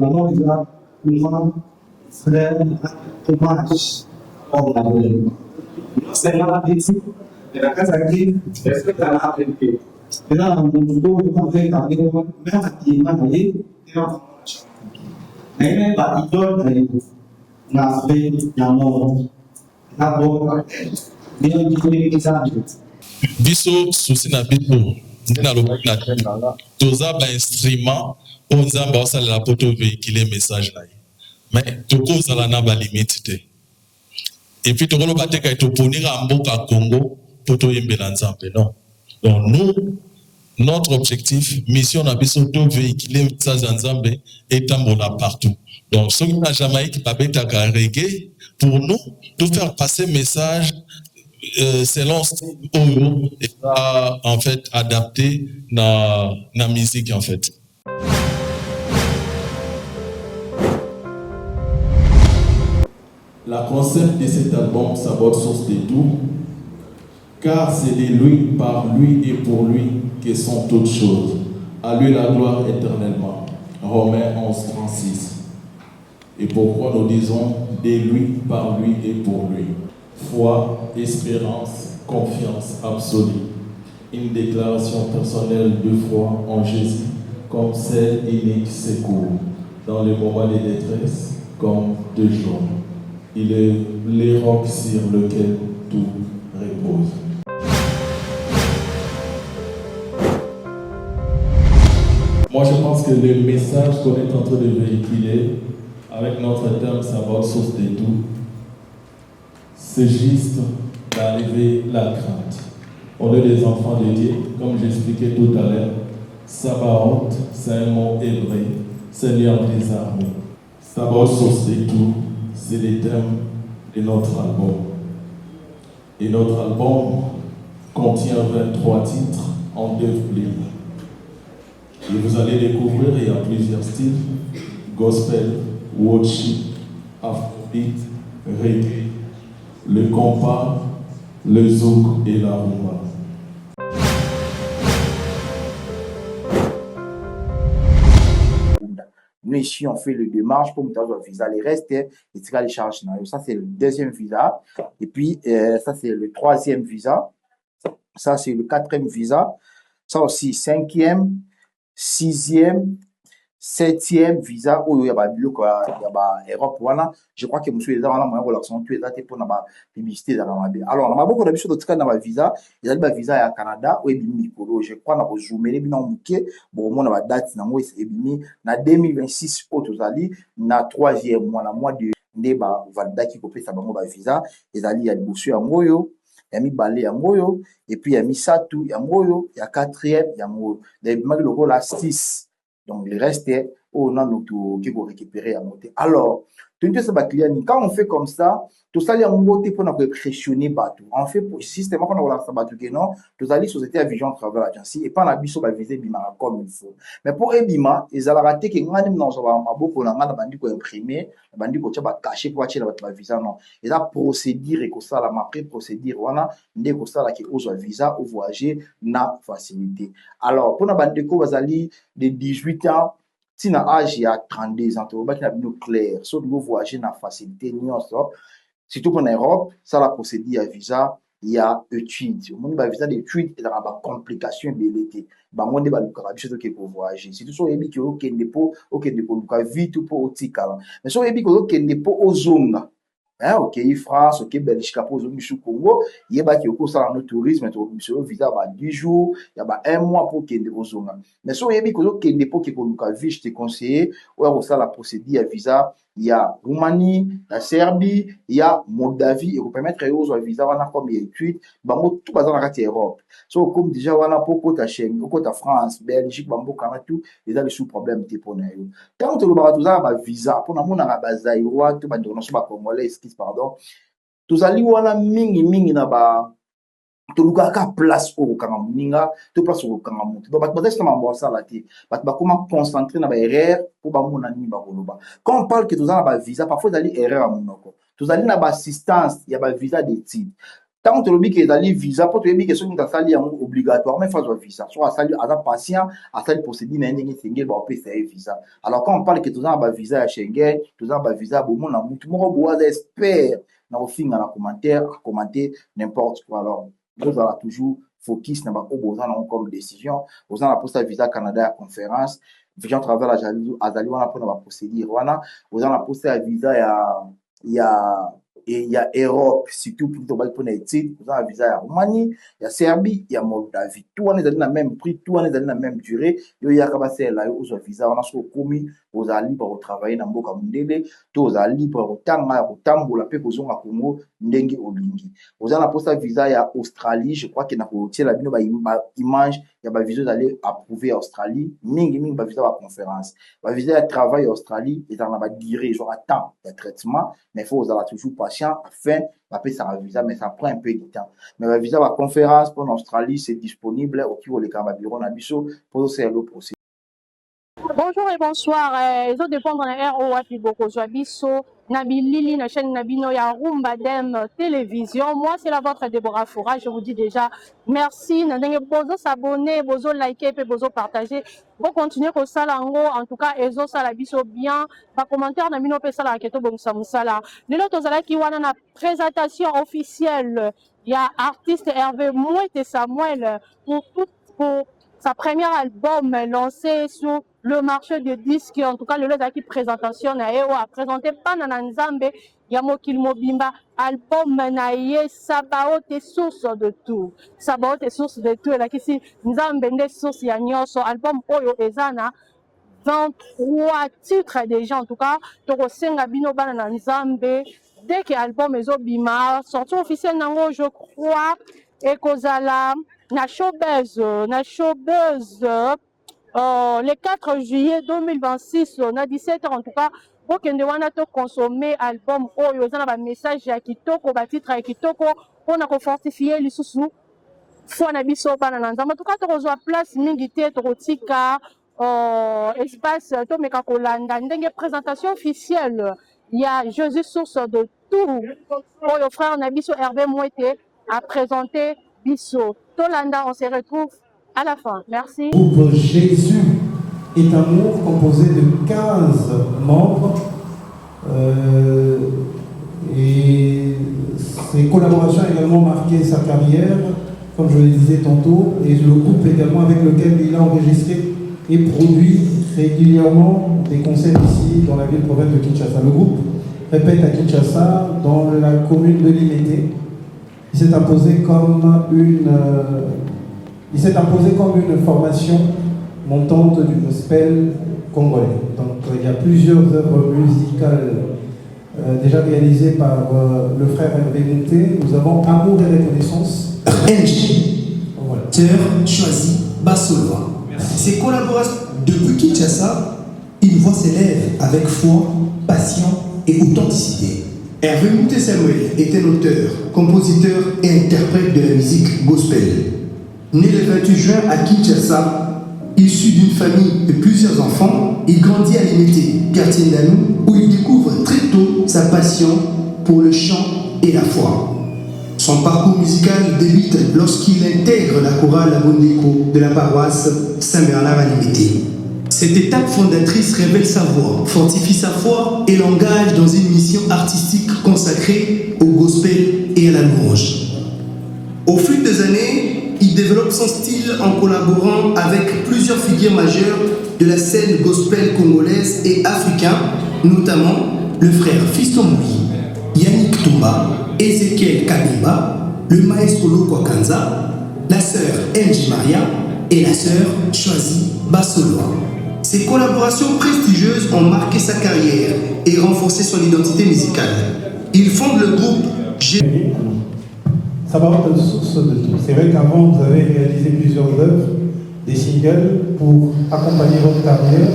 Comment déjà, comment frère, hommage au Mali. C'est la politique, et la casa qui respecte la réalité. Et là, on peut avec un même qui m'a dit, mais pas idole, n'a fait un mot, n'a pas bien dit les exemples. Biso souci na biso ndina lobi na toza ba instrument o nzamba osalela po to véhiculer message na ye mais tokozala na ba limite te et puis tokoloba te kai toponira mboka Congo po toyembela nzambe non donc nous notre objectif mission na biso to véhiculer message ya nzambe etambola partout donc soki na Jamaïque babetaka reggae pour nous de faire passer message selon Oyo et pas en fait adapté dans la musique en fait. La concept de cet album s'aborde sur des tout, car c'est de lui, par lui et pour lui que sont toutes choses. À lui la gloire éternellement. Romains 11, 36. Et pourquoi nous disons de lui, par lui et pour lui? Foi, espérance, confiance absolue. Une déclaration personnelle de foi en Jésus comme celle unique secours dans les moments de détresse comme de joie. Il est le roc sur lequel tout repose. Moi, je pense que le message qu'on est en train de véhiculer avec notre thème Savoir source de tout, c'est juste d'arriver la crainte. On est des enfants de Dieu, comme j'expliquais tout à l'heure. Sabaoth, c'est un mot hébreu, Seigneur des armées. Sabaoth source de tout, c'est le thème de notre album. Et notre album contient 23 titres en 2 livres. Et vous allez découvrir, il y a plusieurs styles: gospel, worship, afrobeat, reggae, le compas, le zouk et la rumba. Nous ici, on fait le démarche pour mettre le visa. Les restes, et les charges. Ça, c'est le deuxième visa. Et puis, ça, c'est le troisième visa. Ça, c'est le quatrième visa. Ça aussi, cinquième, sixième, septième visa. Où il y a Europe. Voilà. Je crois que monsieur les gens ont relaxé tous les dates pour la publicité. Alors, on a beaucoup d'habitude de faire visa. Il y a des visa au Canada. Où je crois qu'on a zoomé les binaires mouqués. Bon, on a date dans na 2026 autosali na troisième mois de ndeba valida qui kopesa bango ba visa ezali ya liboso ya ngoyo ya mibale ya ngoyo et puis ya misatu ya ngoyo ya quatrième ya ngoyo les maki loko la 6 donc le reste on a notre qui faut récupérer à monter. Alors quand on fait comme ça, tout ça, il y a un mot pour nous pressionner bateau. On fait systématiquement quand on a ça bateau que non, tout allez société à Vision Travel Agency et pas la biso va viser bima comme il faut. Mais pour ebima, ils allaient rater que nous avons dans un beaucoup na ngana bandi ko imprimer, bandi ko tcha ba cacher pour acheter la visa non. Et la procédure et que ça la après procédure wana ndé ko ça la qui ose visa ou voyager na facilité. Alors pour na bandi ko bazali de 18 ans si na âge il y a 32 ans, tu vois qu'il y a bien clair. Sauf que vous voyagez dans facilité, surtout pour l'Europe, ça la procédure à visa, il y a études. Au moment visa d'études, il y a des complications de l'été. Bah moi, des choses que pour voyager. C'est tout ça, il y a des gens qui ont vite pour otikala. Mais ça, il y a des gens qui ont zonga. Hein, ok, France, ok, Belgique, pour le Congo, il y a des gens qui ont un tourisme, ils ont visa 10 jours, il y a 1 mois pour qu'ils aient zonga. Mais ça, il y a des gens qui ont un visa, je te conseille, ou alors ça, la procédure à visa, il y a Roumanie, la Serbie, il y a Moldavie, et vous permettre aux visa, on a comme il y a études, tout basé dans la Europe. So, comme déjà, on a pour côté Schengen, côté France, Belgique, Bambo, tout, ils ont des sous-problèmes, pour nous. Quand tu as un visa, pour nous, on a un visa, tout le monde a congolais, pardon. Tous allez wana mingi na ba to lukaka place au kamamuninga to place au kamamutu ba batesa na mbosa la ti ba comment concentrer na ba erreur pour ba mona ni ba koloba quand on parle que tous na ba visa parfois d'aller erreur à monoko tous allez na ba assistance ya ba visa d'études Tant que tu as des visa, pour te dire que ce qui est obligatoirement, il faut un visa. Soit à la patient, à la procédure, un visa. Alors, quand on parle que tu as un visa à Schengen, tu as un visa à Beaumont, tout le monde espère, dans le commenter n'importe quoi. Alors, nous allons toujours focus dans le comme décision. Vous avez un visa Canada à conférence. Visa travers la Azali, on a pour la procédure. Vous avez un visa il y a Europe, surtout pour les études, vous avez un visa à Roumanie, il y a Serbie, il y a Moldavie. Tout on est dans le même prix, tout on est dans la même durée. Il y a un visa, on a ce commis, vous allez libre travailler dans Boka Mundele, vous allez libre au Tambo, la paix, vous avez un Congo, Ndengi Olingi. Vous avez un visa à Australie, je crois qu'il y a une image, il y a un visa d'aller approuver à Australie, mingi visa à conférence. Un visa à travail à Australie, il y a une durée, genre à temps de traitement, mais il faut vous toujours patient afin d'appeler ça un visa, mais ça prend un peu de temps. Mais le visa à conférence pour l'Australie, c'est disponible au Kivu les Bureau Nabiso pour faire le procédure. Bonjour et bonsoir. Les autres dépendent de ROA Boko Joabiso, Nabilili, la chaîne Nabino, ya Rumba Dem Télévision. Moi, c'est la vôtre Déborah Foura. Je vous dis déjà merci. Bozo s'abonner, bozo liker, et bozo partager. Pour continuer au salango, en tout cas, Ezo Salabiso bien. Par commentaire, Nabino pe sala keto bon samusala. Le lot aux qui wana na présentation officielle. Il y a artiste Hervé Mouette Samuel pour sa première album lancé sur le marché de disques, en tout cas le lot qui présentation a présenté Panana Nzambe Yamokil Mobimba album naie Sabaote source de tout. Sabaote source de tout, et ici Nzambe ne source ya nyonso album Oyo Ezana 23 titres déjà, en tout cas Toko Senga Bino Banana Nzambe dès que l'album est bima sorti officiel nango je crois et Kozala na showbuzz le 4 juillet 2026 na 17h en tout cas pour que nous puissions consommer album oyo za na ba message ya kitoko ba titre ya kitoko pour na fortifier lisusu foi na biso bana na nzambe en tout cas tokozwa place mingi te tokotika espace tomeka kolanda ndenge présentation officielle. Il y a Jésus source de tout. Pour le frère Nabiso Hervé Mouette a présenté Bisso. Tolanda, on se retrouve à la fin. Merci. Le groupe Jésus est un groupe composé de 15 membres et ses collaborations ont également marqué sa carrière, comme je le disais tantôt, et le groupe également avec lequel il a enregistré et produit régulièrement des concerts ici dans la ville province de Kinshasa. Le groupe répète à Kinshasa, dans la commune de Limete. Il s'est imposé comme une formation montante du gospel congolais. Donc il y a plusieurs œuvres musicales déjà réalisées par le frère Hervé Mouette. Nous avons Amour et Reconnaissance. NG, voilà. Choisi, Bassolois. Ces collaborations depuis Kinshasa, une voix s'élève avec foi, passion et authenticité. Hervé Mouette Samuel est un auteur, compositeur et interprète de la musique gospel. Né le 28 juin à Kinshasa, issu d'une famille de plusieurs enfants, il grandit à Limete, quartier Ndanou, où il découvre très tôt sa passion pour le chant et la foi. Son parcours musical débute lorsqu'il intègre la chorale Abondeko de la paroisse Saint-Bernard à Limete. Cette étape fondatrice révèle sa voix, fortifie sa foi et l'engage dans une mission artistique consacrée au gospel et à la louange. Au fil des années, il développe son style en collaborant avec plusieurs figures majeures de la scène gospel congolaise et africaine, notamment le frère Fiston Moui, Yannick Toumba, Ezekiel Kabimba, le maestro Lokwa Kanza, la sœur Enji Maria et la sœur Choisi Bassolois. Ces collaborations prestigieuses ont marqué sa carrière et renforcé son identité musicale. Il fonde le groupe G. Ça va être une source de tout. C'est vrai qu'avant, vous avez réalisé plusieurs œuvres, des singles pour accompagner votre carrière,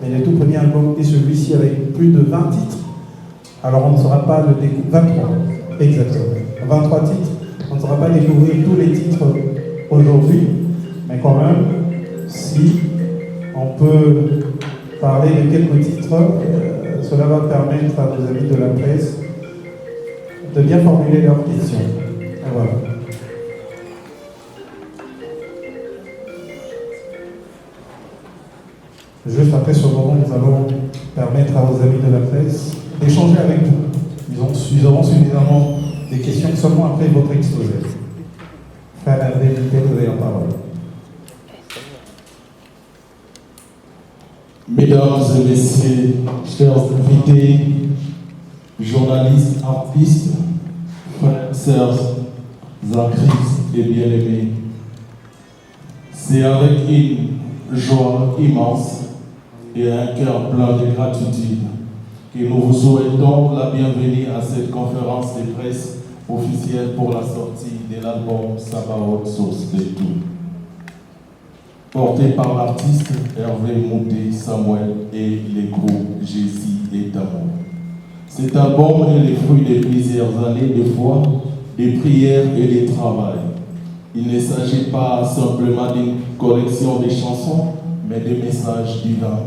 mais le tout premier album est celui-ci avec plus de 20 titres. Alors on ne saura pas le découvrir. 23, exactement. 23 titres. On ne saura pas découvrir tous les titres aujourd'hui, mais quand même, si on peut parler de quelques titres, cela va permettre à nos amis de la presse de bien formuler leurs questions. Et voilà. Juste après ce moment, nous allons permettre à vos amis de la presse d'échanger avec vous. Ils auront suffisamment des questions seulement après votre exposé. Frère Hervé, vous avez la parole. Mesdames et messieurs, chers invités, journalistes, artistes, frères, sœurs, en Christ et bien-aimés, c'est avec une joie immense et un cœur plein de gratitude que nous vous souhaitons la bienvenue à cette conférence de presse officielle pour la sortie de l'album Sabaoth Source de tout, porté par l'artiste Hervé Mouté Samuel et les groupes Jésus et Tamon. Cet album est le fruit de plusieurs années de foi, de prières et de travail. Il ne s'agit pas simplement d'une collection de chansons, mais de messages divins,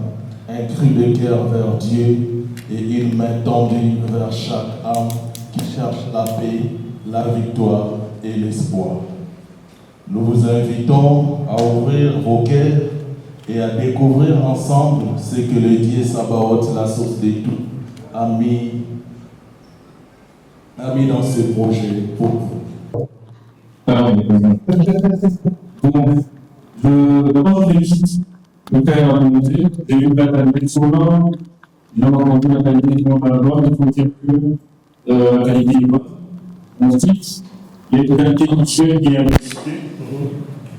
un cri de cœur vers Dieu et une main tendue vers chaque âme qui cherche la paix, la victoire et l'espoir. Nous vous invitons à ouvrir vos cœurs et à découvrir ensemble ce que le Dieu Sabaoth, la source de tout, a mis dans ce projet pour vous. D'abord, je félicite le frère à monter. J'ai vu Nathalie Souvent, j'ai entendu Nathalie qui monte à la voix. Il faut dire que la qualité est bonne. Ensuite, il y a une qualité visuelle qui est investissée.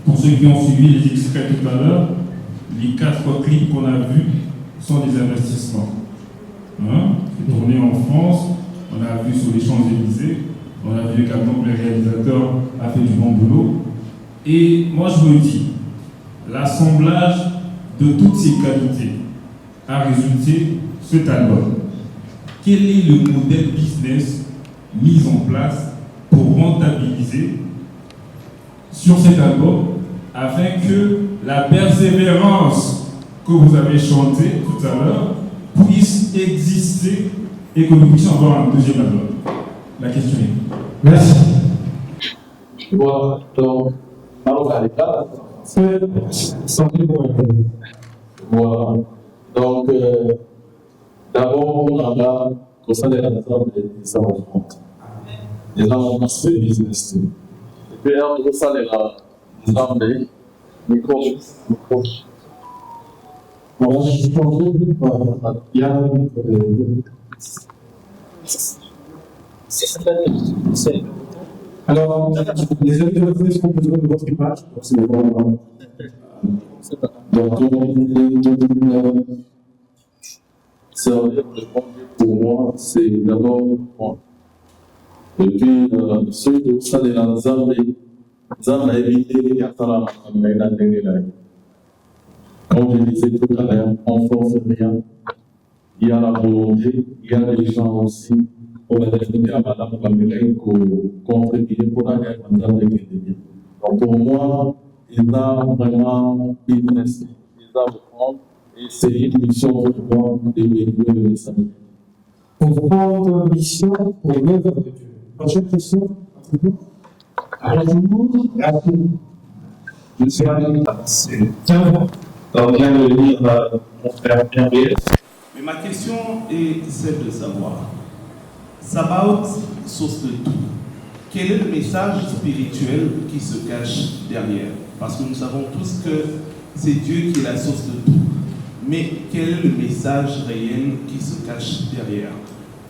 Pour ceux qui ont suivi les extraits tout à l'heure, les 4 clips qu'on a vus sont des investissements. C'est tourné en France, on a vu sur les Champs-Élysées, on a vu également que le réalisateur a fait du bon boulot. Et moi je me dis, l'assemblage de toutes ces qualités a résulté cet album. Quel est le modèle business mis en place pour rentabiliser sur cet album afin que la persévérance que vous avez chantée tout à l'heure puisse exister et que nous puissions avoir un deuxième album? La question est. Merci. Voilà, donc, voilà. Donc, d'abord, on a constaté l'ensemble des savoir-faire. Et là, on a fait le business. Et puis, on a constaté l'ensemble des micro. Voilà, je pense qu'il y a alors, les amis de la presse ont besoin de votre image. Donc, servir de conduite pour moi, c'est d'abord moi. Et puis, ceux qui sont dans les armes à éviter, il y a ça comme je disais tout à l'heure, on force rien. Il y a la volonté, il y a des gens aussi. On va définir à Madame Kamilin pour contribuer pour la guerre mondiale de l'épidémie. Donc pour moi, il a vraiment business, il a vraiment essayé une mission pour moi de véhiculer le message. Pour votre mission pour l'œuvre de Dieu. Prochaine question. Je suis ravi de passer. On vient de lire mon frère Hervé. Mais ma question est celle de savoir. Sabaoth, source de tout. Quel est le message spirituel qui se cache derrière? Parce que nous savons tous que c'est Dieu qui est la source de tout. Mais quel est le message réel qui se cache derrière?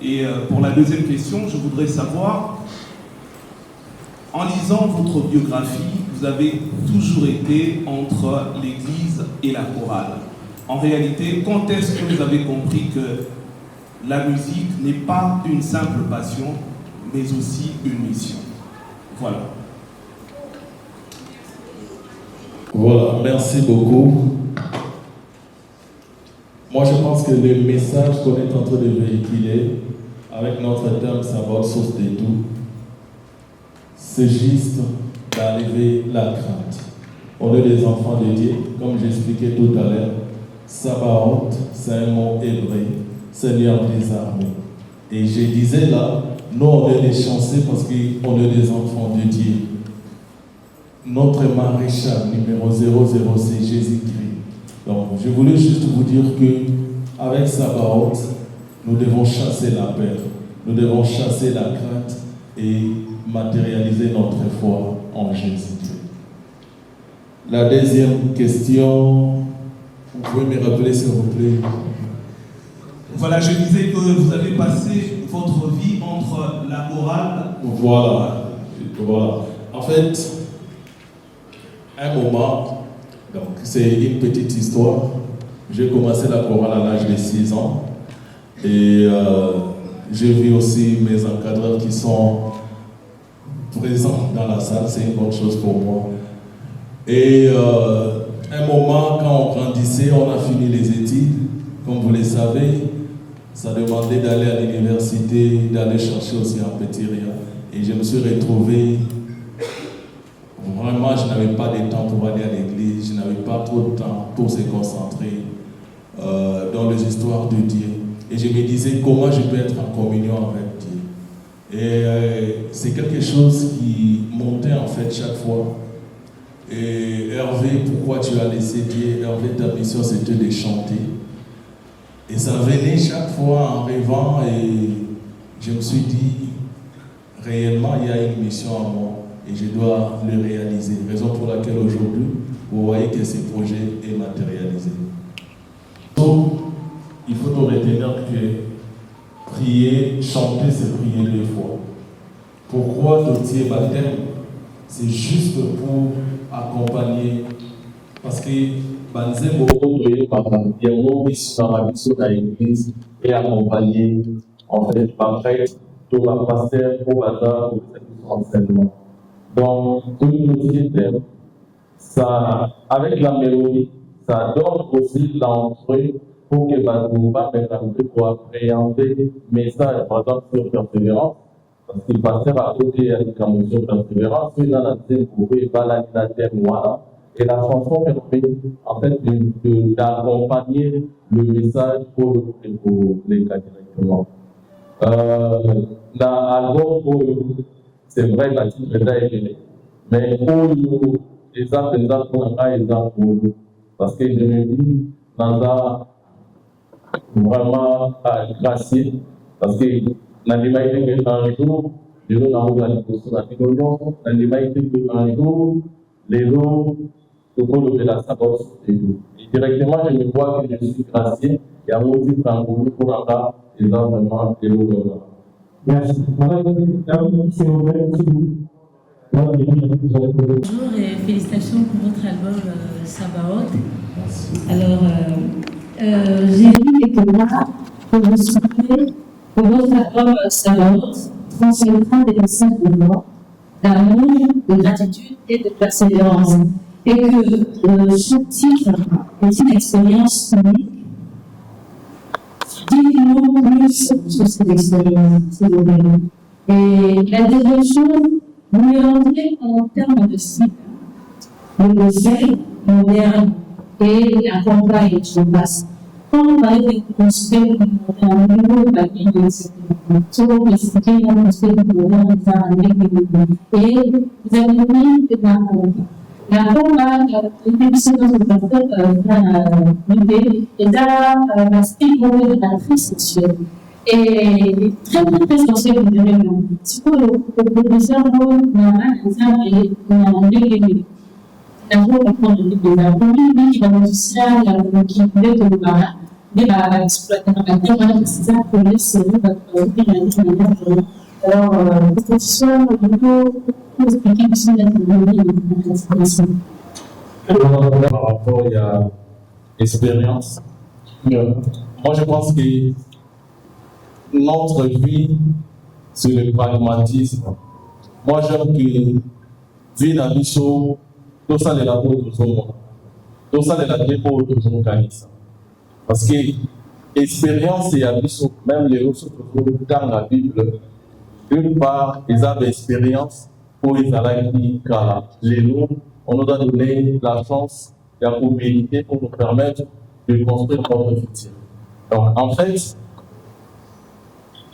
Et pour la deuxième question, je voudrais savoir, en lisant votre biographie, vous avez toujours été entre l'Église et la chorale. En réalité, quand est-ce que vous avez compris que la musique n'est pas une simple passion, mais aussi une mission? Voilà. Voilà, merci beaucoup. Moi, je pense que le message qu'on est en train de véhiculer avec notre thème Sabaoth, source de tout, c'est juste d'enlever la crainte. On est des enfants de Dieu, comme j'expliquais tout à l'heure. Sabaoth, c'est un mot hébreu, Seigneur des armées. Et je disais là, Nous, on est des chanceux parce qu'on est des enfants de Dieu. Notre maréchal numéro 006, Jésus-Christ. Donc, je voulais juste vous dire que avec Sabaoth, nous devons chasser la peur, nous devons chasser la crainte et matérialiser notre foi en Jésus-Christ. La deuxième question, vous pouvez me rappeler s'il vous plaît? Voilà, je disais que vous avez passé votre vie entre la chorale. Voilà. En fait, un moment, donc c'est une petite histoire. J'ai commencé la chorale à l'âge de 6 ans et j'ai vu aussi mes encadreurs qui sont présents dans la salle, c'est une bonne chose pour moi. Et un moment, quand on grandissait, on a fini les études, comme vous le savez, ça demandait d'aller à l'université, d'aller chercher aussi un petit rien. Et je me suis retrouvé, vraiment, je n'avais pas de temps pour aller à l'église, je n'avais pas trop de temps pour se concentrer dans les histoires de Dieu. Et je me disais, comment je peux être en communion avec Dieu? Et c'est quelque chose qui montait en fait chaque fois. Et Hervé, pourquoi tu as laissé Dieu? Hervé, ta mission c'était de chanter. Et ça venait chaque fois en rêvant et je me suis dit, réellement il y a une mission à moi et je dois le réaliser. Raison pour laquelle aujourd'hui, vous voyez que ce projet est matérialisé. Donc, il faut retenir que prier, chanter, c'est prier 2 fois. Pourquoi dotier baptême? C'est juste pour accompagner, parce que Banzembo est par l'église et accompagner en fait par prêtre, tout la pasteur, au bazar, au enseignement. Donc, tout le ça, avec la mélodie, ça donne aussi l'entrée pour que Banzembo pour appréhender le message, par exemple, sur persévérance. Parce qu'il passait à côté à la motion de persévérance, il a la scène pour la terre noire. Et la chanson permet en fait d'accompagner le message pour les cas directement. L'album, c'est vrai, la titre est déjà écrite, mais pour nous, les exemples pour un exemple pour nous. Parce que je me dis, dans un vraiment gracieux, parce que n'anima été que un jour, les gens n'ont pas de n'anima été que un jour, les gens de la sacoche et tout. Et directement, je me vois que je suis gracié et à mon titre en groupe pour avoir les gens vraiment de l'eau. Merci. Bonjour et félicitations pour votre album Sabaoth. Alors, j'ai lu quelque part que vous souhaitez que votre album Sabaoth transmettra des messages de joie, d'amour, de gratitude et de persévérance. Et que chaque titre est une expérience unique. Dites-nous plus sur cette expérience, s'il vous plaît. Et la deuxième chose, vous me rendez en termes de style, le conseil moderne et la campagne sur place. Quand on parle de conseils moderne, au niveau de la vie de cette sur l'expliquer le conseil moderne et vous avez mis de la campagne. La campagne, l'émission de l'idée est la stigmatisation sexuelle. Et très sensible de l'événement. C'est pour le professeur, on a un exemple et on a un délai. D'abord, on prend le délai. La première qui va nous dire qui voulait que le barin, mais va exploiter dans la terre, c'est ça pour les séries, va trouver alors, cette histoire, au niveau, pour expliquer aussi la théorie de la situation. Par rapport à l'expérience, moi je pense que notre vie, c'est le pragmatisme. Moi, j'aime que vie dans le show, tout ça, c'est la peau de son monde. Tout ça, c'est la peau de son canisa. Parce que l'expérience, c'est la vie, même les ressources dans la Bible, d'une part, ils ont l'expérience pour les salariés, car les loups, on nous a donné la chance et la possibilité pour nous permettre de construire notre futur. Donc, en fait,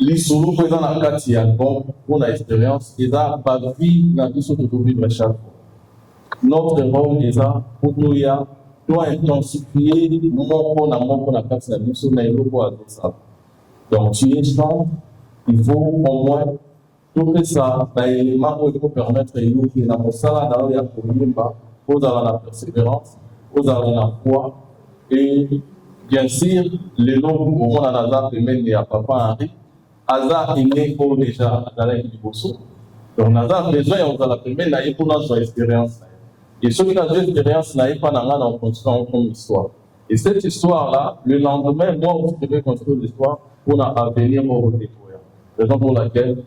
les solos présents dans la carte, il y a bon, pour l'expérience, ils ont pas vu la vie sur le vivre chaque fois. Notre rôle est là, pour nous, il doit intensifier mon pour la carte, la vie sur le ça. Donc, tu es champ, il faut au moins tout ça, il faut permettre de nous qui n'ont pas ça, d'aller pour la persévérance, pour la foi, et bien sûr, les noms au monde en hasard, il y a Papa Henri. Hasard, il est pour déjà dans la Bosso. Donc, hasard, déjà, on va la première, il y a pour notre expérience. Et ceux qui ont une expérience, il n'y a pas dans construire comme histoire. Et cette histoire-là, le lendemain, moi aussi, je vais construire l'histoire pour venir au découvrir. Raison pour laquelle,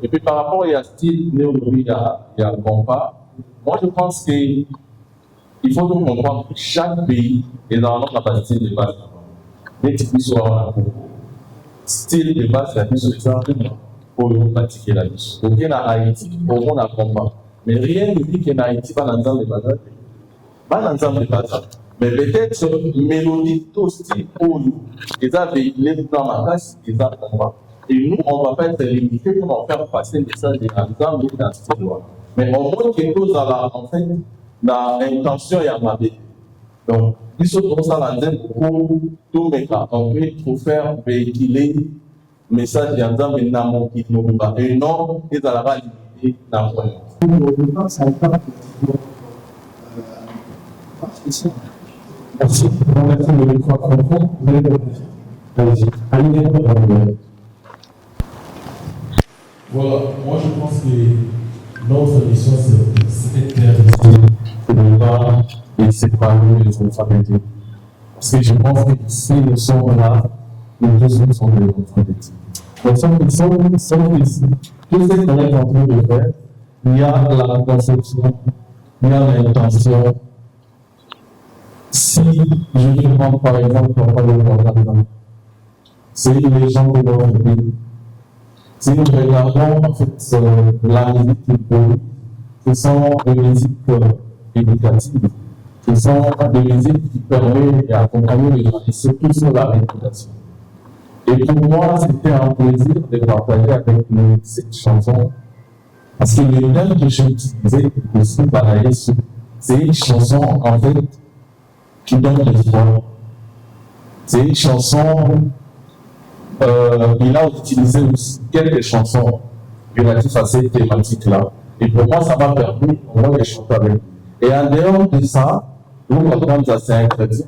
et puis par rapport à style néologie, il y a le compas. Moi, je pense qu'il faut comprendre que chaque pays est dans notre capacité de base. Dès que tu sois style de base, la vie sur pour pratiquer la vie. Donc, il y a Haïti, au monde à combat. Mais rien ne dit qu'il y a Haïti, pas dans l'ensemble de base. Pas dans l'ensemble de base. Mais peut-être mélodie, tout style pour nous. Ils ont véhiculé dans ma classe, ils ont combat. Et nous, on ne va pas être limité pour faire passer le message de l'ensemble de la style. Mais on montre quelque chose en fait, dans l'intention et à ma vie. Donc, il se trouve ça dans un pour tout mes cas. On peut tout faire véhiculer le message de l'ensemble de la qui nous bat. Et non, ils ont la validité dans le point. Merci. On va mettre le micro à comprendre. Allez-y. Voilà, moi je pense que notre mission c'est de faire ici, de ne pas séparer les enfants de Dieu. Parce que je pense que si nous sommes là, nous tous sommes des enfants de Dieu. Donc, sommes ici, tout ce qu'on est en train de faire, il y a la conception, il y a l'intention. Si je vais prendre par exemple, c'est les gens qui doivent venir. Si nous regardons en fait la musique qui produit, ce sont des musiques éducatives, ce sont des musiques qui permettent d'accompagner les gens, et surtout sur la réputation. Et pour moi, c'était un plaisir de partager avec nous cette chanson, parce que le thème que j'ai utilisé aussi par la Yesu, c'est une chanson en fait qui donne l'espoir. C'est une chanson. Il a utilisé aussi quelques chansons relatives à cette thématique-là. Et pour moi, ça m'a permis au moins de chanter avec lui. Et en dehors de ça, nous, quand c'est un chrétien,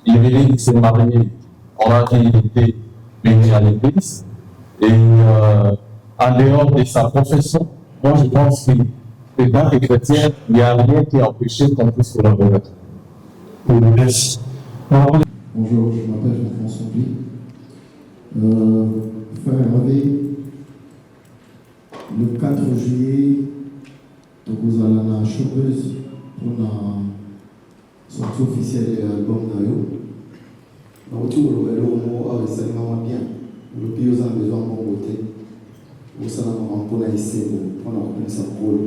il venait de se marier. On a été béni à l'église. Et en dehors de sa profession, moi, je pense que dans les chrétiens, il n'y a rien qui empêche qu'on puisse collaborer. Merci. Bonjour, je m'appelle François Soupli. Frère Hervé, le 4 juillet, nous allons à la Chauveuse pour la sortie officielle de l'album Nayo. Nous avons le mot à l'extrêmement bien. Le pays a besoin de mon côté. Nous allons pour la essayer pour la reconnaissance sa rôle.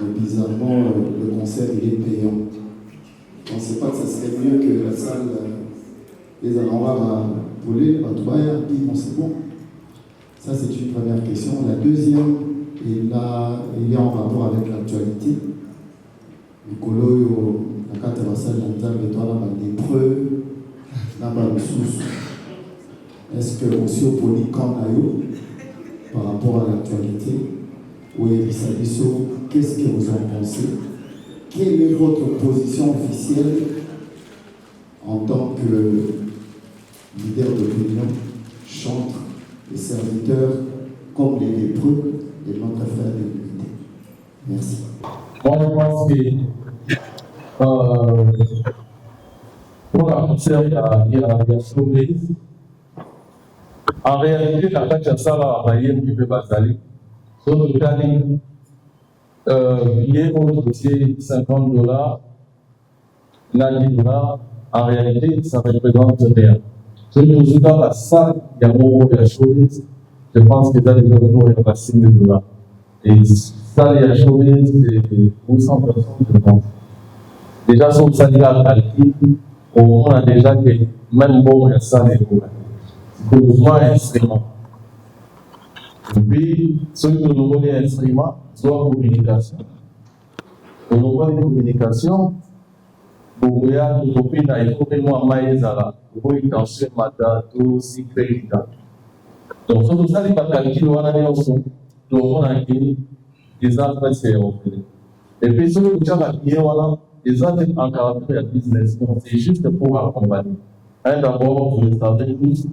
Et bizarrement, le concert il est payant. On ne sait pas que ça serait mieux que la salle. Les Anoirs à voler, à Dubaï, puis bon, c'est bon. Ça, c'est une première question. La deuxième, il est en rapport avec l'actualité. Nicolo, la carte de la salle d'Antal, des preuves, là-bas, le sous. Est-ce que aussi au polycam par rapport à l'actualité, oui, qu'est-ce que vous en pensez? Quelle est votre position officielle en tant que leader d'opinion, chantre et serviteur comme les lépreux de notre frère de l'unité? Merci. Moi, je pense que pour la concert, il y a sauvé. En réalité, la carte de ça, la Bayern qui peut basaler. Sur le cas, il est au dossier $50. $90. En réalité, ça représente rien. Si nous avons la salle, il y a beaucoup de choses. Je pense que dans les euros, il y a $6 000. Et ça, il y a des choses, c'est 200 personnes, je pense. Déjà, sur le salaire calcul, on a déjà que même bon, il y a ça, les euros. besoin d'instruments. Et puis, ceux qui ont des instruments, soit communication. Au niveau de communication, pour regarder le pays, il faut que moi, Maïzala, pour y tenser matin, tout secret. Donc, c'est pour ça que les calculs, on a des options. Donc, on a des affaires, c'est et puis, ceux qui ont des affaires en caractère business, c'est juste pour accompagner. D'abord, vous le savez tous,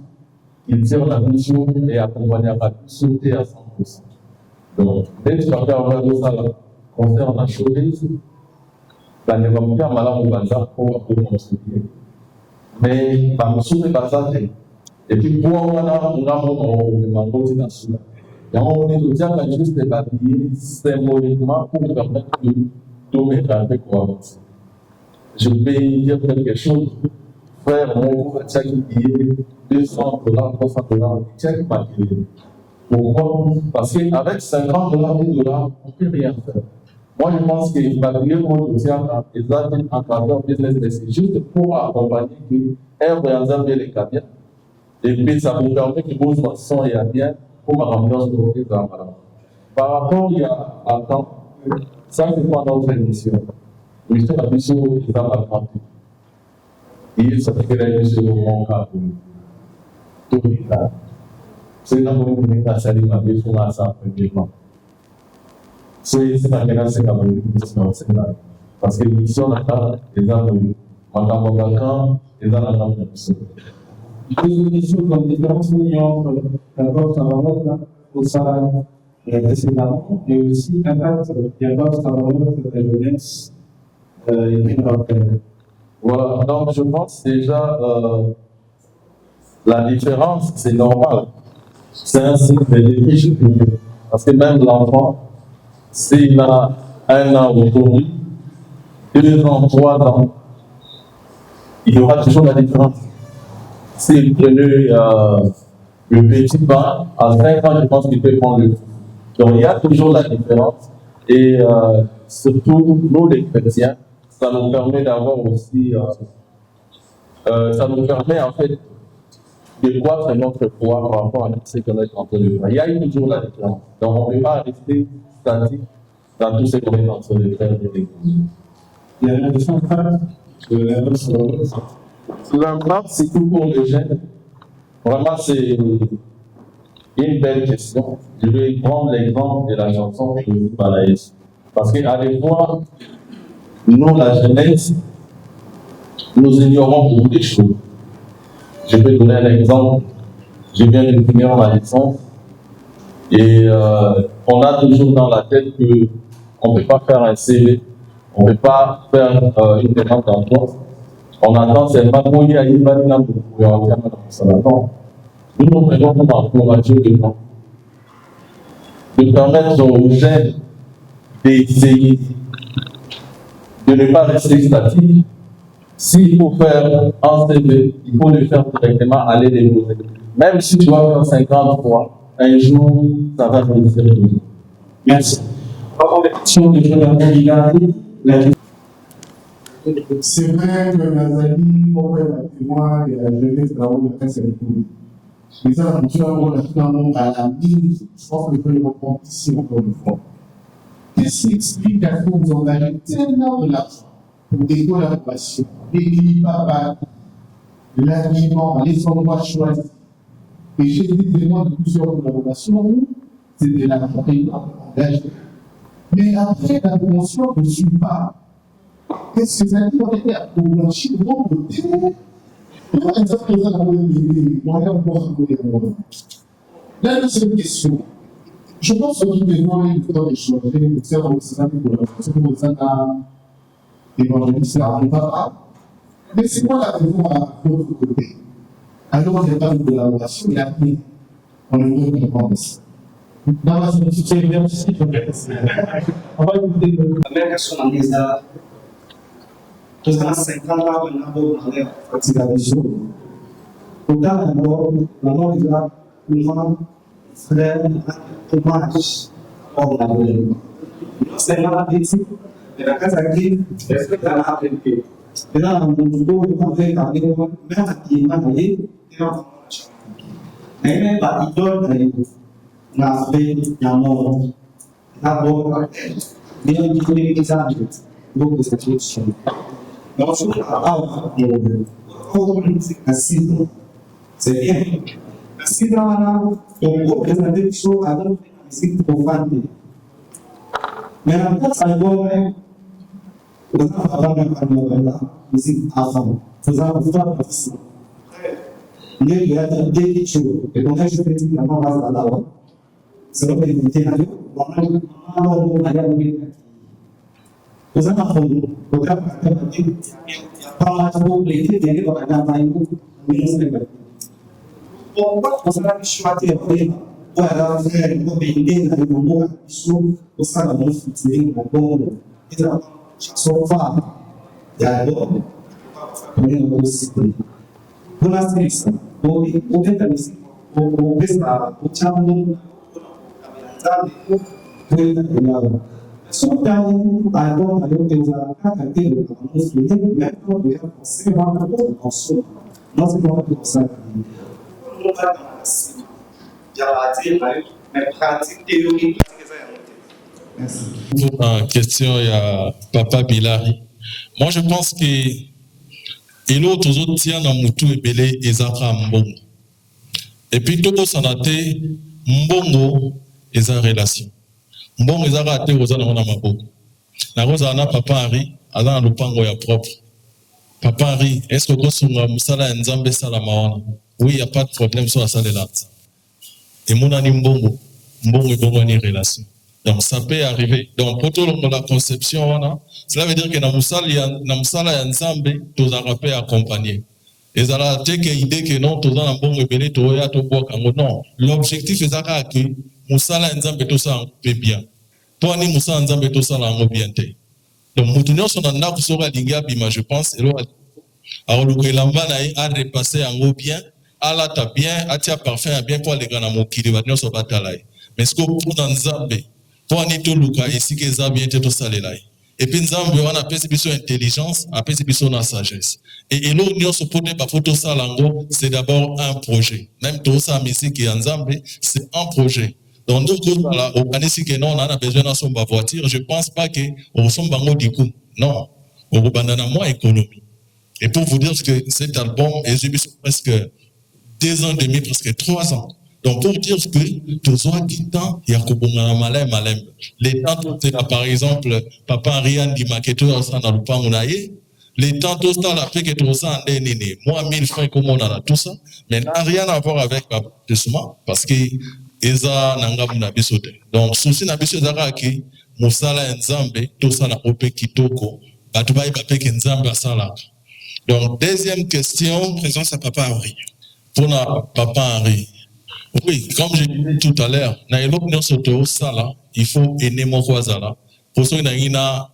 ils tirent la mission et accompagner à sauter à 100%. Donc, dès que tu vas faire ça, concernant la chose, la négociation est malade au bazar pour construire. Mais, par le souffle passage, et puis, pour on a un coordination. Et on est aussi à juste établir symboliquement pour permettre de tout mettre avec quoi. Je vais dire quelque chose. Frère, mon frère, chaque billet, $200, $300, chaque papier. Pourquoi? Parce qu'avec $50, $1000, on ne peut rien faire. Moi, je pense que le papier, on le tient en travers business, c'est juste pour accompagner un voyageur bien les cabiens. Et puis, ça vous permet que vos soins soient bien pour ma ambiance de l'autre. Par rapport à temps, ça, c'est pas notre émission. L'émission la plus sûre, c'est dans la pratique. Et ça fait que la émission de mon cas, tout le temps. C'est dans mon communication, ma vie, pour la ça, premièrement. C'est la grâce de la communication, c'est là. Parce que l'émission, là, les amis, madame Bacan, les amis, deux questions comme différence entre l'impact Samarote au Sahara précédemment et aussi l'impact l'impact Samarote de la jeunesse et puis voilà, donc je pense déjà la différence, c'est normal. C'est un signe de difficulté. Parce que même l'enfant, s'il a 1 an aujourd'hui, 2 ans, 3 ans, il y aura toujours la différence. S'il prenait le petit pas, à 5 ans, je pense qu'il peut prendre le. Donc il y a toujours la différence. Et surtout, nous les chrétiens, ça nous permet d'avoir aussi. Ça nous permet en fait de croître notre foi par rapport à ce qu'on est en train de faire. Il y a toujours la différence. Donc on ne peut pas rester statique dans tout ce qu'on est en train de faire. Il y a une question de l'impact, c'est tout pour les jeunes. Vraiment, c'est une belle question. Je vais prendre l'exemple de la chanson de Balaïs. Parce qu'à l'époque, nous, la jeunesse, nous ignorons beaucoup de choses. Je vais donner un exemple. Je viens de finir ma licence et on a toujours dans la tête qu'on ne peut pas faire un CV, on ne peut pas faire une demande d'emploi. On attend seulement qu'il y ait une banane pour pouvoir faire ça. Nous nous prenons pour encourager les gens, de permettre aux jeunes d'essayer, de ne pas rester statique. S'il faut faire un CV, il faut le faire directement, aller déposer. Même si tu vas faire 50 fois, un jour, ça va réussir. Merci. En question de c'est vrai que Nazali, pour faire un témoin et la jeunesse de la route de presse, elle est cool. Mais ça, on a finalement à la mine, je pense que je peux le reprendre ici encore une fois. Qu'est-ce qui explique qu'à vous vous engagez tellement de l'argent pour des collaborations, des papas, l'aliment, les endroits choisis? Et j'ai été témoin de plusieurs collaborations où c'était l'argent engagé. Mais après, la promotion ne suit pas. Qu'est-ce que ça dit en fait à blanchir de mon côté? Comment est-ce que vous avez moyen de la deuxième question, je pense que nous devons écouter les choses, les faire aussi pour la fonction de Zana, évangéliste, papa. Mais c'est quoi la raison à votre côté? Alors, il n'y a pas de collaboration, il y a rien. On ne peut pas comprendre ça. Dans la société, il y a aussi on va écouter la question en Isa. Nous avons 50 ans de fatigation. Pourtant, d'abord, la mort de la frère, hommage, on a donné. C'est la politique de la casa qui respecte la réalité. Et là, on peut trouver avec un même qui est marié et un Mais pas idole na fait yamono. D'abord, bien les exemples. Donc cette solution. Donc je c'est bien. Parce que dans on représente des choses avec la musique profane. Mais la place à l'album, on a pas la musique avant. Vous avez pas ça. Mais il y a des choses. Et donc je vais dire avant à la loi. C'est le limité à l'eau. On a vous avez un programme qui a pas trop l'été derrière la campagne. Pourquoi vous avez choisi pour aller faire une mobilité dans le monde au sein de notre futur bon et là so far d'abord pour nous aussi pour la sélection pour déterminer pour ça pour chambre pour sometimes I don't think that I think that most people maintenant we have seen one of the also not one of the question, il y a Papa Bilari. Moi, je pense que il y a toujours tient dans Moutou et Belé et Zara Mbongo. Et puis, tout le monde a été Mbongo et sa relation. Mbongo et Zara a été aux années Maboko. La Rosa a Papa Henri, a dans le pango ya propre. Papa Henri, est-ce que vous avez Moussala Nzambe Salamawana? Oui, il n'y a pas de problème sur la salle de l'art. Et mon ami Mbongo et Mbongo ont une relation. Donc ça peut arriver. Donc pour tout la conception, cela veut dire que dans Moussala Nzambe, tous les peut accompagner. Et ça a été l'idée que non, tous les Mbongo et Belé, non. L'objectif est que Moussala Nzambe tout ça peut bien. Pour nous, Moussala Nzambe tout ça là bien. Donc nous sommes dans la sera l'ingabima, je pense. Alors le Lamba a repassé en bien. Ala ta bien, atia parfum bien pour les gars mokili ba nyoso batalai. Mais ce que pour dans Nzambe, pour ni to luka ici que Nzambe était tout salelai. Et puis Nzambe on a pesi biso intelligence, a pesi biso na sagesse. Et l'eau nyoso pote ba photo salango, c'est d'abord un projet. Même tout ça musique et Nzambe, c'est un projet. Donc nous là au kanisi que non on a besoin de son voiture, je pense pas que on son bango du coup. Non, on bandana moins économie. Et pour vous dire que cet album est presque 2 ans et demi, presque 3 ans. Donc, pour dire que tout ça, il y a malem. Les temps, c'est là, par exemple, Papa Rian dit Maketo, ça n'a pas mon aïe. Les temps, tout ça, la paix que tout ça, moi, 1000 francs, comme on a tout ça, mais n'a rien à voir avec Papa Tessouma, parce que Eza Nanga Munabisote. Donc, souci Nabisote Zaraki, Moussala Nzambe, tout ça, na Ope Kitoko, Batoubaï Bape Nzambe Sala. Donc, deuxième question, présence à Papa Henri. Pour Papa Henri. Oui, comme j'ai dit tout à l'heure, il faut aimer mon voisin là. Pour ceux qui non,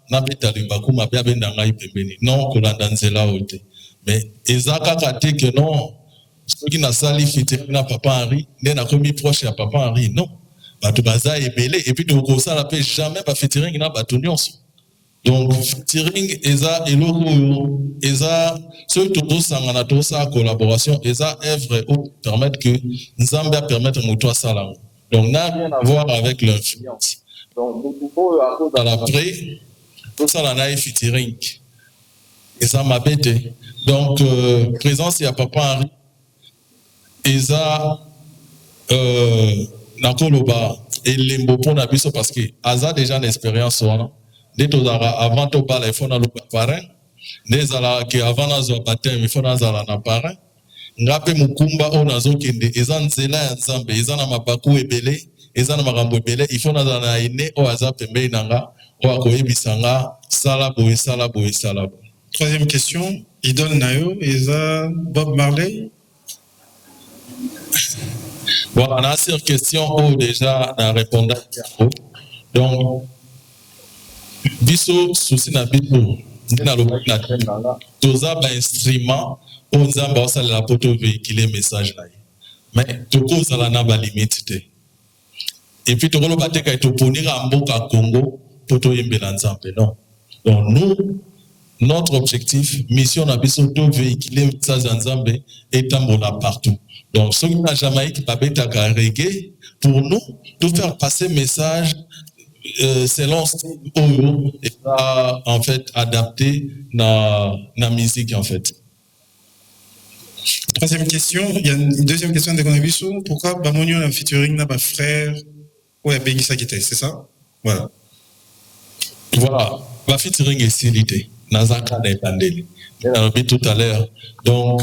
mais Ezaka kate que non, ceux qui n'ont sali fitirina Papa Henri, n'a commis proche à Papa Henri, non. Batu baza et belé, et puis de ça la paix jamais pas fitiring na batunions. Donc, featuring eza eloko eza ceux tout sangana tout ça collaboration eza œuvre pour permettre que Nzambe a permettre muto sala. Donc n'a rien à voir avec l'influence. Donc dans l'après tout ça la na featuring eza mabete. Donc présence il y a Papa Henri eza nakoloba et lembo pour na biso parce que aza déjà une expérience on avant de parler, il faut na parrain. Avant nazo baptême, il faut nazala na parrain. Ngape mukumba o nazo kende ezan zela ya Nzambe, ezan na mabaku ebele, ezan na makambo ebele, il faut nazala na ine o aza pembe nanga, o akoyebisanga sala boye. Troisième question, idole nayo eza Bob Marley. Bon, on a cette question où déjà on a répondu. Donc biso souci na biso ndina lobaki na toza ba instrument o Nzambe osalela poto véhiculer message na ye mais tokozala na ba limite te et puis tokoloba te ka toponira mboka Congo poto yembela Nzambe non. Donc nous notre objectif mission na biso to véhiculer message ya Nzambe etambola partout Donc, ceux qui n'ont Jamaïque, reggae, pour nous, de faire passer message selon Oyo et pas en fait adapté dans la musique en fait. Troisième question, il y a une deuxième question de Konabiso. Pourquoi Bamonio a un featuring n'a pas frère ou Bengi Sakite, c'est ça? Voilà. Voilà, le featuring est silité. Nazaka n'est pas ndeli. On a dit tout à l'heure. Donc,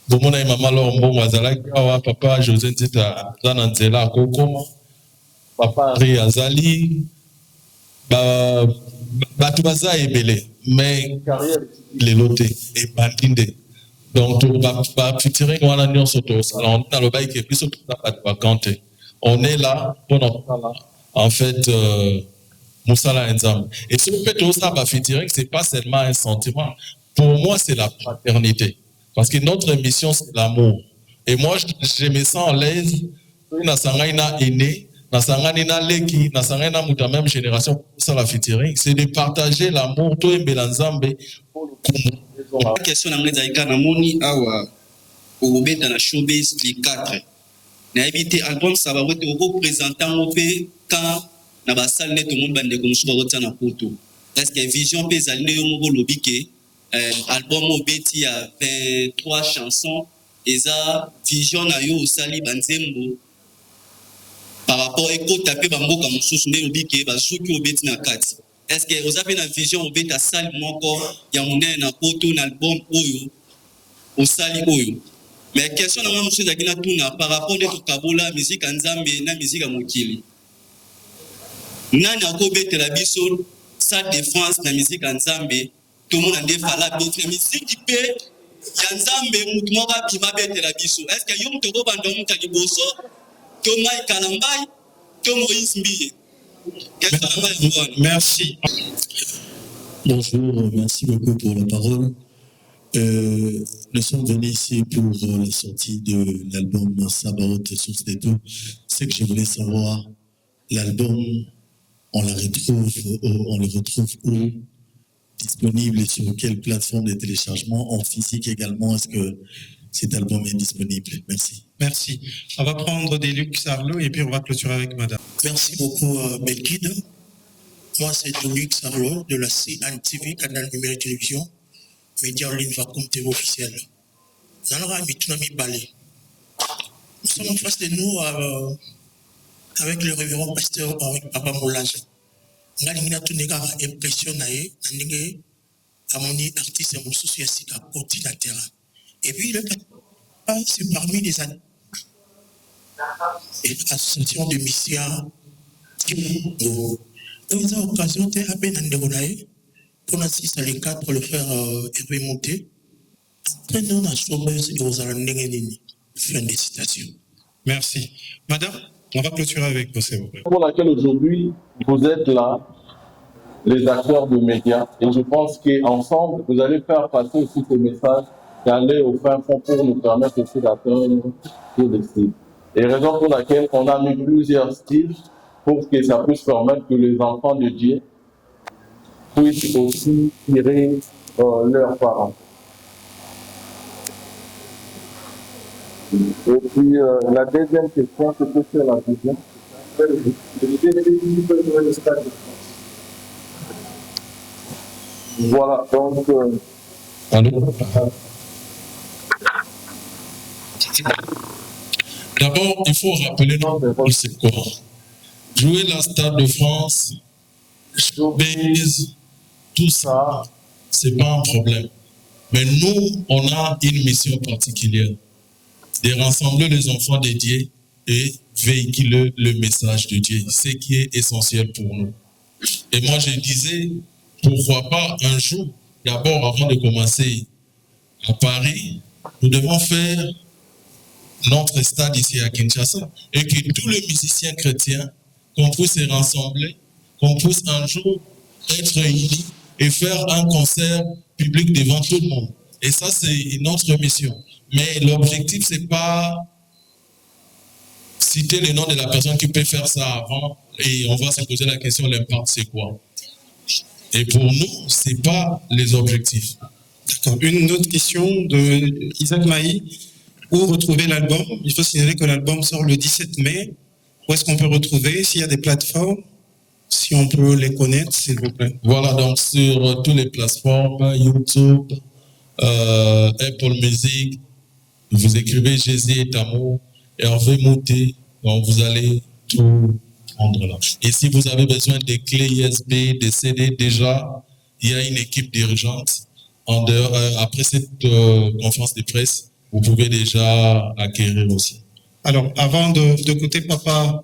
pour mon ami maman bon papa José Tita Zananzela Kokoma, papa Henri Azali, Batubaza et Belé, mais carrière il est loté et bandinde. Donc, featuring on a mis sur le salon, on a le bail qui est plus sur vacante. On est là pour en fait Moussala Nzam. Et ce fait aussi ça featuring, c'est pas seulement un sentiment. Pour moi, c'est la fraternité. Parce que notre mission, c'est l'amour. Et moi, je me sens à l'aise. Nasangana aîné, Nasangana leki, Nasangana mouta même génération, ça la featuring, c'est de partager l'amour, tout et Belanzambe pour le coup. La question est que Namoni Awa, au dans la showbiz, les 4. Na évité album, ça va être représentant au pays quand na ba salle net tout le monde bande comme sur route na poto. Est-ce que vision pesa le mo lobby que album au beti a 23 chansons et ça vision na yo sali banzembo par rapport éco taper bango comme sous ne lobby que ba souki au beti na 4. Est-ce que vous avez une vision au beti a salle encore ya monnaie na poto na album oyo au sali oyo. Mais question na monsieur Zakina tuna par rapport à Kabola musique Nzambe na musique à Mokili. Nani akobetela biso sa défense na musique Nzambe tout le monde a défala betela musique qui peut ya Nzambe mutu moko bima betela biso. Est-ce que yo mutu ko banda mutu kiboso to mai kalambai to Moïse Mbiye. Merci. Bonjour, merci beaucoup pour la parole. Nous sommes venus ici pour la sortie de l'album Sabaoth Source des Taux. Ce que je voulais savoir, l'album, on le retrouve où? Disponible sur quelle plateforme de téléchargement? En physique également, est-ce que cet album est disponible? Merci. Merci. On va prendre des Luc Sarlo et puis on va clôturer avec madame. Merci beaucoup, Belkid. Moi, c'est Luc Sarlo de la CNTV, Canal Numérique Télévision. Média en ligne va compter officiel. Nous sommes en face de nous avec le révérend pasteur Henri Papa Moulaza. Nous avons une impression à artiste Moussou Yassika côté la terre. Et puis, c'est parmi les associations de missions qui nous avons l'occasion de faire pour assister à les 4 le faire Hervé Monté. Après, nous avons chômeuse et aux Alandénéni. Fin des citations. Merci. Madame, on va clôturer avec vous, s'il vous plaît. Pour laquelle aujourd'hui, vous êtes là, les acteurs de médias, et je pense qu'ensemble, vous allez faire passer aussi ce message et aller au fin fond pour nous permettre aussi d'atteindre tous les styles. Et raison pour laquelle on a mis plusieurs styles pour que ça puisse permettre que les enfants de Dieu puissent aussi tirer leurs parents. Et puis la deuxième question, c'est que c'est la deuxième. Voilà, donc... D'abord, il faut rappeler notre rôle, c'est quoi? Jouer la Stade de France, showbiz, tout ça, c'est pas un problème. Mais nous, on a une mission particulière, de rassembler les enfants de Dieu et véhiculer le message de Dieu, ce qui est essentiel pour nous. Et moi, je disais, pourquoi pas un jour, d'abord, avant de commencer à Paris, nous devons faire notre stade ici à Kinshasa et que tous les musiciens chrétiens, qu'on puisse se rassembler, qu'on puisse un jour être réunis et faire un concert public devant tout le monde. Et ça, c'est notre mission. Mais l'objectif, c'est pas citer le nom de la personne qui peut faire ça avant et on va se poser la question, l'impact, c'est quoi? Et pour nous, c'est pas les objectifs. D'accord. Une autre question de Isaac Maï. Où retrouver l'album? Il faut signaler que l'album sort le 17 mai. Où est-ce qu'on peut retrouver? S'il y a des plateformes, si on peut les connaître, s'il vous plaît. Voilà, donc sur toutes les plateformes, YouTube, Apple Music, vous écrivez Jésus est amour, Hervé Mouté, donc vous allez tout prendre là. Et si vous avez besoin des clés USB, des CD, déjà, il y a une équipe dirigeante. Après cette conférence de presse, vous pouvez déjà acquérir aussi. Alors, avant d'écouter Papa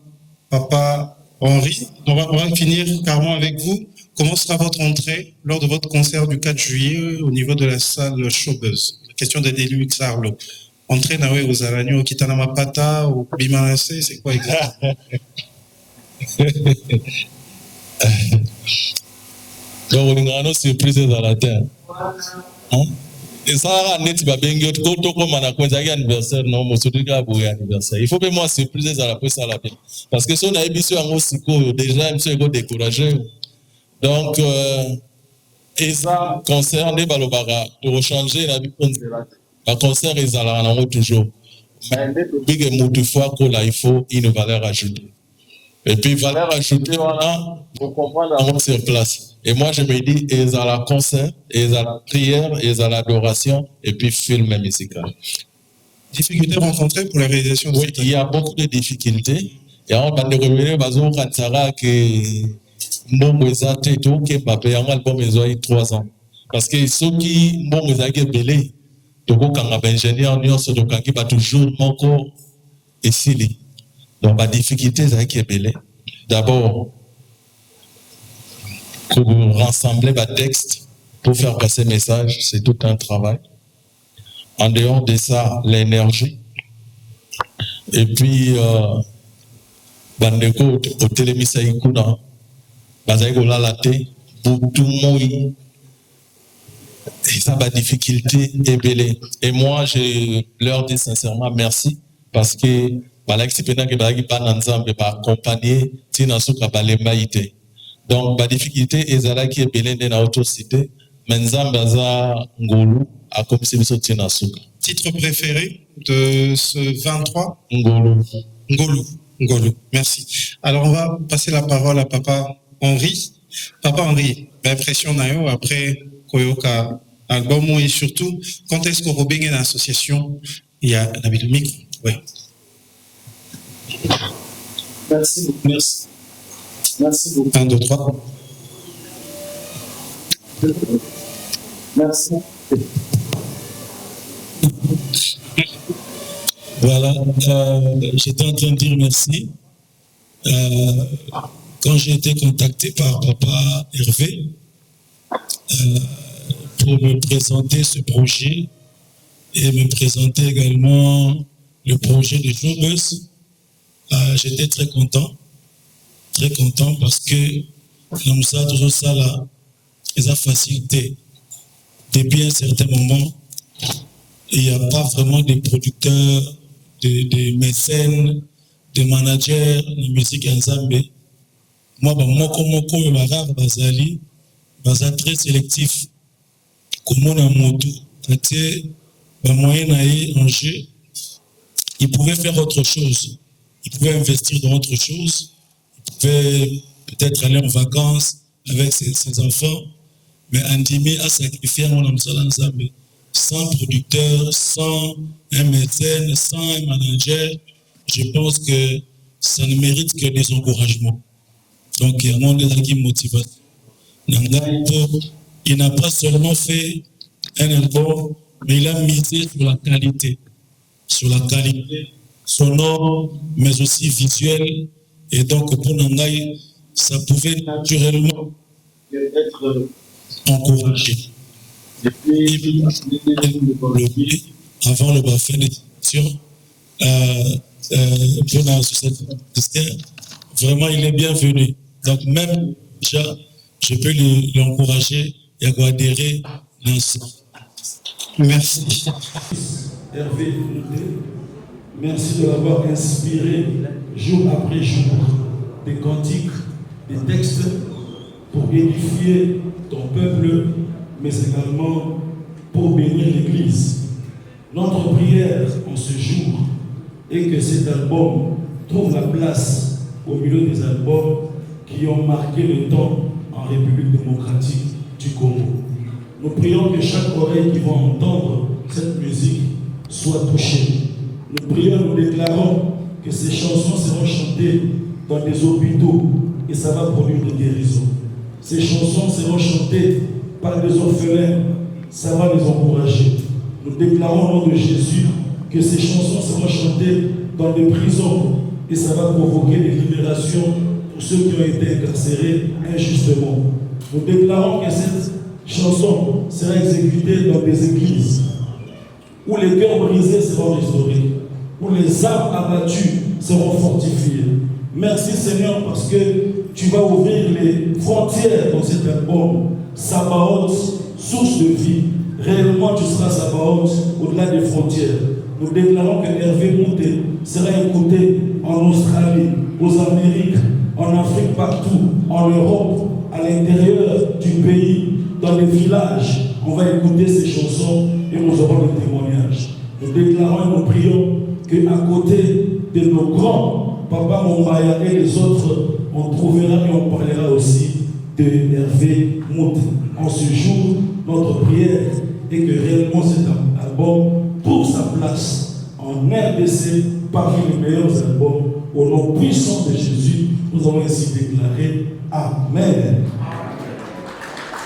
Henri, on va finir carrément avec vous. Comment sera votre entrée lors de votre concert du 4 juillet au niveau de la salle Showbuzz? La question de Deluxe Arlo. Entrée nawe aux Aranyo, Kitana Mapata ou Bimanase, c'est quoi exactement? Donc, on a une surprise à la terre. Et ça, net va bien que tout comme on a quoi anniversaire non moi surtout qu'à pour anniversaire il faut que moi surprise à la presse à la bien parce que si on a émission en aussi déjà je suis découragé donc et ça concerne balobara pour changer la vie la concert ils allaient toujours mais que toutefois que là il faut une valeur ajoutée et puis valeur ajoutée voilà pour comprendre avant sur place. Et moi, je me dis, ils ont la concert, ils ont la prière, ils ont l'adoration, et puis film musical. Difficultés rencontrées pour la réalisation de il y a beaucoup de difficultés. Et on va revenir, parce qu'on a que mon exaté, tout, que Mbappé, un album, ils ont eu 3 ans. Parce que ceux qui m'ont exaté belé, tout le monde qui est ingénieur, nous sommes toujours mon corps ici. Donc, la difficulté, c'est qui est belé. D'abord, pour rassembler le texte, pour faire passer le message, c'est tout un travail. En dehors de ça, l'énergie. Et puis, bandeko au télémisa ikuna, bazaïko la latte, pour tout le monde. Et ça, la difficulté est belée. Et moi, je leur dis sincèrement merci parce que, l'expérience que j'ai accompagné, Tina Souka Balemaïté. Donc, la difficulté est là qui est belée dans l'autocité, mais Nzambaza Ngolu a comme si nous sommes en Souka. Titre préféré de ce 23? Ngolu. Merci. Alors, on va passer la parole à Papa Henri. Papa Henri, l'impression Nayo après Koyoka album et surtout, quand est-ce qu'on rebigne une association? Il y a la le micro. Oui. Merci beaucoup. Merci beaucoup. 1, 2, 3. Merci. Voilà, j'étais en train de dire merci. Quand j'ai été contacté par Papa Hervé pour me présenter ce projet et me présenter également le projet de Showbuzz, j'étais très content parce que comme ça, toujours ça là, ils ont facilité. Depuis un certain moment, il n'y a pas vraiment de producteurs, de mécènes, de managers de musique ensemble. Moi, moko le bazali, bazali très sélectif. Comme on a moto, moyen en jeu, il pouvait faire autre chose. Il pouvait investir dans autre chose. Il pouvait peut-être aller en vacances avec ses enfants. Mais Andimi a sacrifié mon âme ensemble. Sans producteur, sans un médecin, sans un manager, je pense que ça ne mérite que des encouragements. Donc, il y a mon qui motivation. Il n'a pas seulement fait un album, mais il a misé sur la qualité sonore, mais aussi visuelle. Et donc, pour Nangaï, ça pouvait naturellement être encouragé. Depuis avant le fin d'édition, vraiment, il est bienvenu. Donc, même déjà, je peux l'encourager et adhérer dans ça. Merci. Hervé, merci de l'avoir inspiré jour après jour des cantiques, des textes pour édifier ton peuple, mais également pour bénir l'Église. Notre prière en ce jour est que cet album trouve la place au milieu des albums qui ont marqué le temps en République démocratique du Congo. Nous prions que chaque oreille qui va entendre cette musique soit touchée. Nous prions, nous déclarons que ces chansons seront chantées dans des hôpitaux et ça va produire des guérisons. Ces chansons seront chantées par des orphelins, ça va les encourager. Nous déclarons au nom de Jésus que ces chansons seront chantées dans des prisons et ça va provoquer des libérations pour ceux qui ont été incarcérés injustement. Nous déclarons que cette chanson sera exécutée dans des églises où les cœurs brisés seront restaurés, où les âmes abattues seront fortifiées. Merci Seigneur parce que tu vas ouvrir les frontières dans cet album. Sabaoth, source de vie. Réellement tu seras Sabaoth au-delà des frontières. Nous déclarons que Hervé Mouté sera écouté en Australie, aux Amériques, en Afrique, partout, en Europe, à l'intérieur du pays, dans les villages. On va écouter ces chansons et nous aurons des témoignages. Nous déclarons et nous prions qu'à côté de nos grands, Papa Mombaya et les autres, on trouvera et on parlera aussi de Hervé Mouté. En ce jour, notre prière est que réellement cet album trouve sa place en RDC parmi les meilleurs albums. Au nom puissant de Jésus, nous avons ainsi déclaré Amen.